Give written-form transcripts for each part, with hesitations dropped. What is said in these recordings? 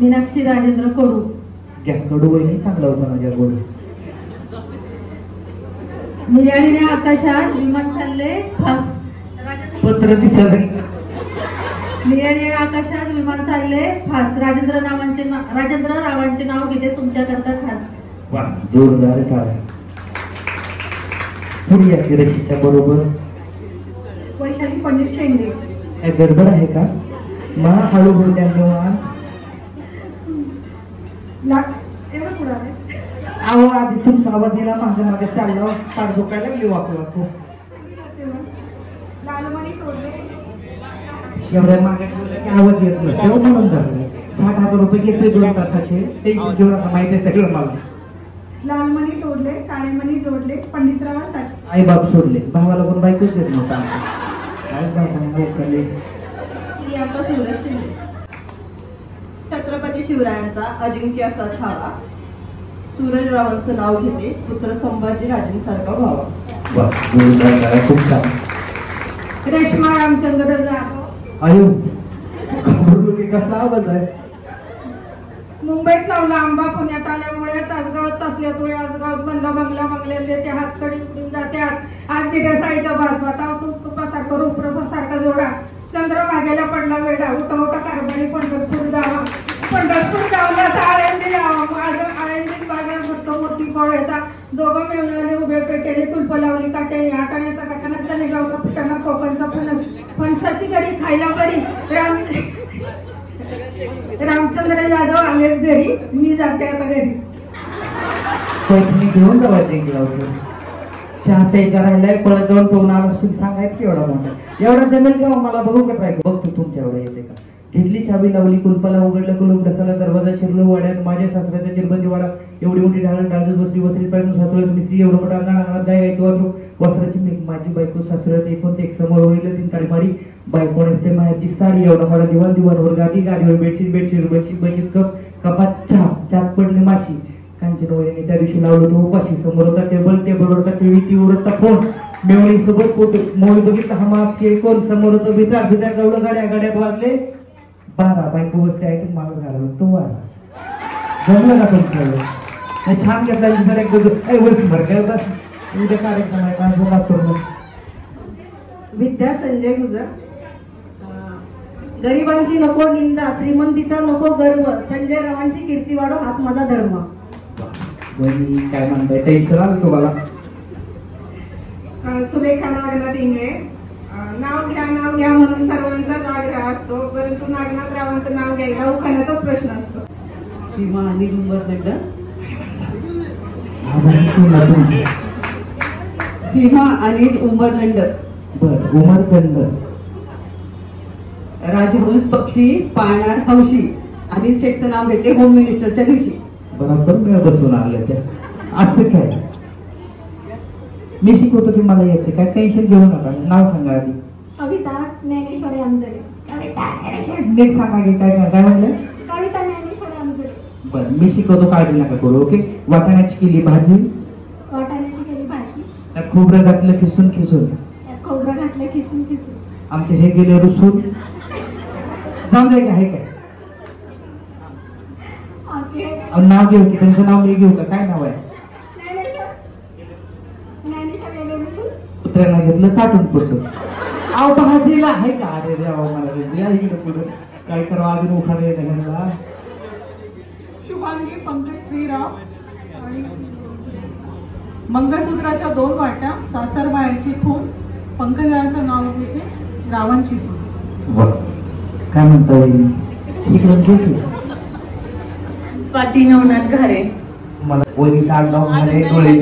मीनाक्षी राजेंद्र कडू. घ्या कडू वहिनी चांगला होता माझ्या गोड. मियाळीने आकाशात विमान चालले फास. पत्र दिसत. मियाळीने आकाशात विमान चालले फास. राजेंद्र रावांचे नाव घेते तुमच्याकरता खास. वा जोरदार टाळ्या. पुढे या रशीच्या बरोबर वैशाली पंडित शेंडे. काय गडबड आहे का? मा हळू बोलल्याने एवढं पुढे आले. आहो आधी तुमचा आवाज येला माझ्या मागे चालला पाठ दुखायला लागली वाकू वाकू. एवढ्या मागे आवाज येत नाही तेव्हा म्हणून झालं. 60,000 रुपये घेतले 2 तासाचे. टेन्शन घेऊ नका माहिती आहे सगळं मला. लालमणी तोडले काळेमणी जोडले पंडितरावांसाठी. आई बाप सोडले भावाला पण बायकोच देत नव्हता. काय बायकोले छत्रपती शिवरायांचा अजिंक्य असा छावा. सूरजरावांचं नाव घेते पुत्र संभाजी राजेंसारखा व्हावा. खूप छान. रेश्मा रामचंद्र जाधव. आयो कसला आवाज आहे. मुंबईत लावला आंबा पुण्यात आल्यामुळे तासगावात तसल्या तुळे आजगावात बनला बंगला बंगल्याले ते हातकडी उडून जात्यात. आज जिऱ्या साडीचा भात भाताव तू तुपासारखा रूपसारखा जोडा. चंद्रभागेला पडला वेडा. उठा उठा कारभारी पंढरपूर जावा. पंढरपूर जावला आळंदी यावा. माझं आळंदीत बाजार भरतो मोठी पोळ्याचा. दोघं मिळून उभे पेटेले कुलप लावली काट्याने. हाताण्याचा कशानाचा निगावचा फुटाणा कोकणचा फणस. फणसाची गरी खायला बरी. रामचंद्र जाधव आलेच घरी. मी जाते आता घरी. पैठणी घेऊन जावा जिंकला होतो. चहा प्यायचा राहिलाय पळत जाऊन टोन आला सांगायचं की एवढा मोठा. एवढा जमेल का मला बघू का ट्राय बघतो तुमच्या एवढं येते का. घेतली चावी लावली कुलपाला उघडलं कुलूप ढकलला दरवाजा शिरलो वाड्यात. माझ्या सासऱ्याचा चिरबंदी वाडा. एवढी मोठी ढाळण डाळत बसली वसरीत पाडून सासऱ्यात मिस्त्री एवढं मोठा अंगणात गाय यायचं वासरू. वस्त्राची मेघ माझी बायको सासऱ्यात एक समोर होईल 3 तारीमारी. बायको असते माझी साडी. एवढा मला दिवाण दिवाणवर गादी गादीवर बेडशीट बशीत कपात चहा पडले माशी. कांचन वहिनी त्या दिवशी लावलं तो उपाशी. समोर होता टेबलवर होता टीव्ही टीव्हीवर होता फोन. मेवणी सोबत फोटो मोळी बघितला हा मागचे कोण. समोर होतं भितार गवलं गाड्यात वाजले 12. बायको बसते ऐकून मला झालं तो वारा. जमलं का तुमचं छान घेतला दुसरा एक वर्षभर काय उद्या कार्यक्रम आहे माझं लातूर. विद्या संजय गुजर. गरिबांची नको निंदा श्रीमंतीचा नको गर्व. संजय रावांची कीर्ती वाढो हाच माझा धर्म. काय म्हणताय टेन्शन आलं तुम्हाला. सुरेखा नागनाथ इंगळे. नाव घ्या म्हणून सर्वांचाच आग्रह असतो परंतु नागनाथ रावांचं नाव घ्यायला उखाण्याचाच प्रश्न असतो. सीमा आणि उंबरदंड. सीमा आणि उंबरदंड. बर उमरदंड. राजभूत पक्षी पाळणार हौशी. अनिल शेठचं नाव घेतले होम मिनिस्टरच्या दिवशी. बरोबर मी बसून आले ते असं काय. मी शिकवतो की मला येते काय टेन्शन घेऊ नका. नाव सांगा आधी. कविता ज्ञानेश्वरी आमजरे. नीट सांगा की काय काय म्हणलं. कविता ज्ञानेश्वरी आमजरे. बरं मी शिकवतो काळजी नका करू. ओके. वाटाण्याची केली भाजी. वाटाण्याची केली भाजी. त्यात खोबरं घातलं खिसून त्यात खोबरं घातलं खिसून. आमचे हे गेले रुसून. जाऊ दे का आहे काय नाव घेऊ की त्यांचं नाव मी घेऊ का काय नाव आहे. कुत्र्यांना घेतलं चाटून पुसून. आव भाजीला आहे का. अरे देवा मला या इकडे पुढे काय करावं अजून उखाणे घ्यायला. शुभांगी पंकज श्रीराव. आणि मंगळसूत्राच्या 2 वाट्या. सासरबाईची खून. पंकजाचं नाव घेते रावांची खून. काय म्हणता इकडून घेतली. स्वाती नवनाथ घारे. मला वहिनी डोळे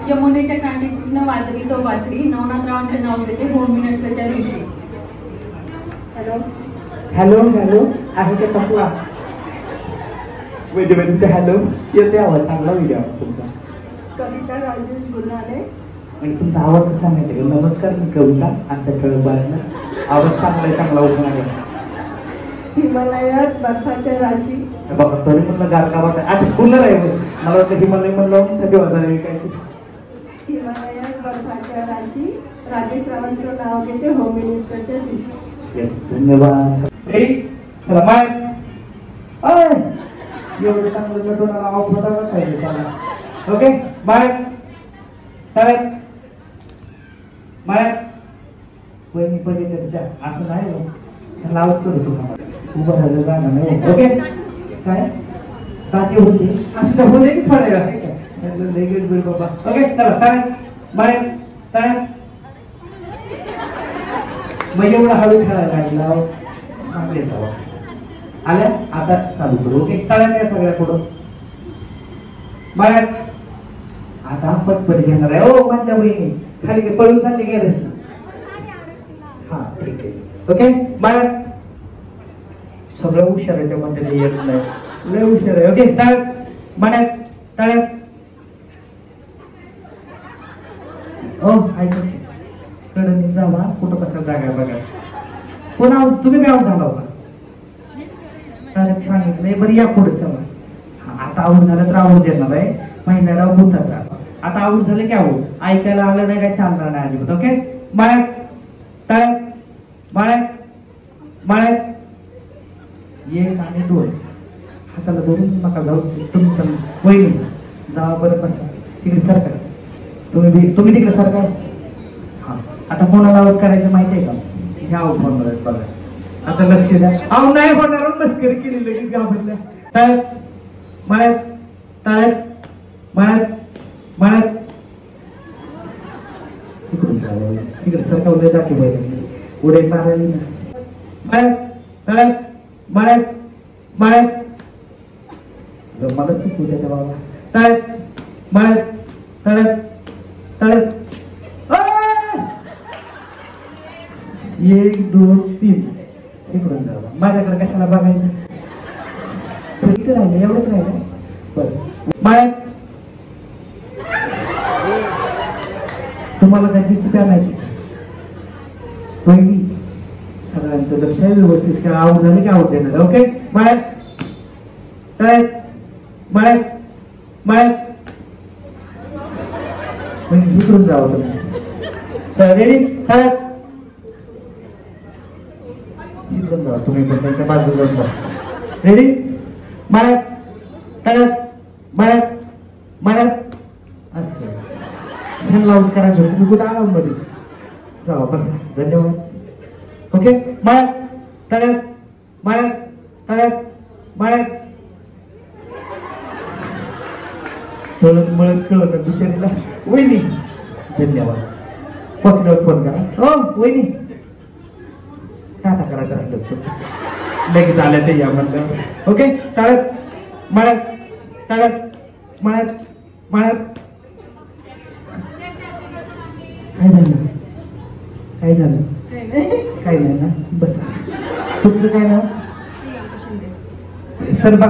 यमुनेच्या कांडी कृष्ण वाजली तो वाचली. नवनाथरावांचे नाव घेते होम मिनिस्टरच्या दिवशी. हॅलो आहे का संपला. हॅलो येते आवाज चांगला व्हिडिओ तुमचा. कविता राजेश गुल्हाने. आणि तुमचा आवाज कसा माहिती का. नमस्कार मी कविता आमच्या ठळकबाळांना. आवाज चांगला उभा आहे. हिमालयात बर्फाच्या राशी. बाबा तरी म्हणलं गारगावात आता कूलर आहे. मला वाटतं हिमालय म्हणलं थंडी वाजणार काय. हिमालयात बर्फाच्या राशी. राजेश रावांचं नाव घेते होम मिनिस्टरच्या दिवशी. धन्यवाद. चला बाय. एवढं चांगलं नटवणारा आउटफिट पाहिजे त्याला. ओके माळ्यात तळ्यात माळ्यात वहिनी पहिले असं नाही हो. लावत करू तुम्हाला उभं राहिलं जाणार नाही. ओके काय ताती होती असं तर होते की थोड्या वेळा बाबा. ओके चला तळ्यात माळ्यात तळ्यात मग एवढं हळू खेळायला लागला चांगले जावं आल्या. आता चालू करू. ओके तळ्यात या सगळ्या पुढं माळ्यात. आता पटपट घेणार आहे. ओ माझ्या बहिणी खाली पळून चालली गेलेस ना. हा ठीक आहे. ओके माळ्यात सगळं हुशार आहे त्यामध्ये येत नाही लय हुशार आहे. ओके तळ्यात माळ्यात तळ्यात. ओ ऐका कडे जावा कुठं कसा जागा बघा. कोण आहोत तुम्ही काय झाला होता सांगितलंय बरं या पुढे चला. आता आवड झालं तर आवड देणार आहे महिन्याला भूताचा. आता आवड झालं की आवड ऐकायला आलं नाही काय चालणार नाही अजिबात. ओके माळ्यात तळ्यात माळ्यात माळ्यात. एक आणि दोन हाताला धरून नका जाऊ. तुम्ही पण वहिनी जावा बरं बसा तिकडे सरकार. तुम्ही तिकडे सरकार. हा आता कोणाला आउट करायचं माहिती आहे का. ह्या आउट होणार आहेत बघा. आता लक्ष द्या. आऊ नाही होणार मस्करी केली लगेच गावातल्या. तळ्यात माळ्यात तळ्यात माळ्यात माळ्यात. तिकडे सरकार जाते पाहिजे उडे मारायला ना. माळ्यात तळ्यात माळ्यात माळ्यात. मला चुकू द्या बाबा. तळ्यात माळ्यात तळ्यात तळ्यात. एक दोन तीन इकडून जावा. माझ्याकडे कशाला बघायचं. इकडे राहिलं एवढंच राहिलं बरं. माळ्यात तुम्हाला त्याची शिका आणायची पहिली सगळ्यांचं लक्ष व्यवस्थित खेळा. आवड झाली की आवड देणार. ओके माळ्यात तळ्यात माळ्यात माळ्यात. इकडून जावं तुम्ही. रेडी तळ्यात इकडून जावा तुम्ही पण त्यांच्या बाजूला जा. रेडी माळ्यात तळ्यात माळ्यात माळ्यात. असं ध्यान लावून करायचं. तुम्ही कुठं आला मध्ये जावा बसा. धन्यवाद. ओके माळ्यात तळ्यात माळ्यात तळ्यात माळ्यात. कळत मळत कळत बिचारीला. वहिनी धन्यवाद. पोचल्यावर फोन करा. हो वहिनी टाटा करायचं राहिलं लगेच आल्या ते या म्हणलं. ओके तळ्यात माळ्यात तळ्यात माळ्यात माळ्यात. काय झालं काय झालं काय नाही ना बस. तुमचं काय नाव सर बघा.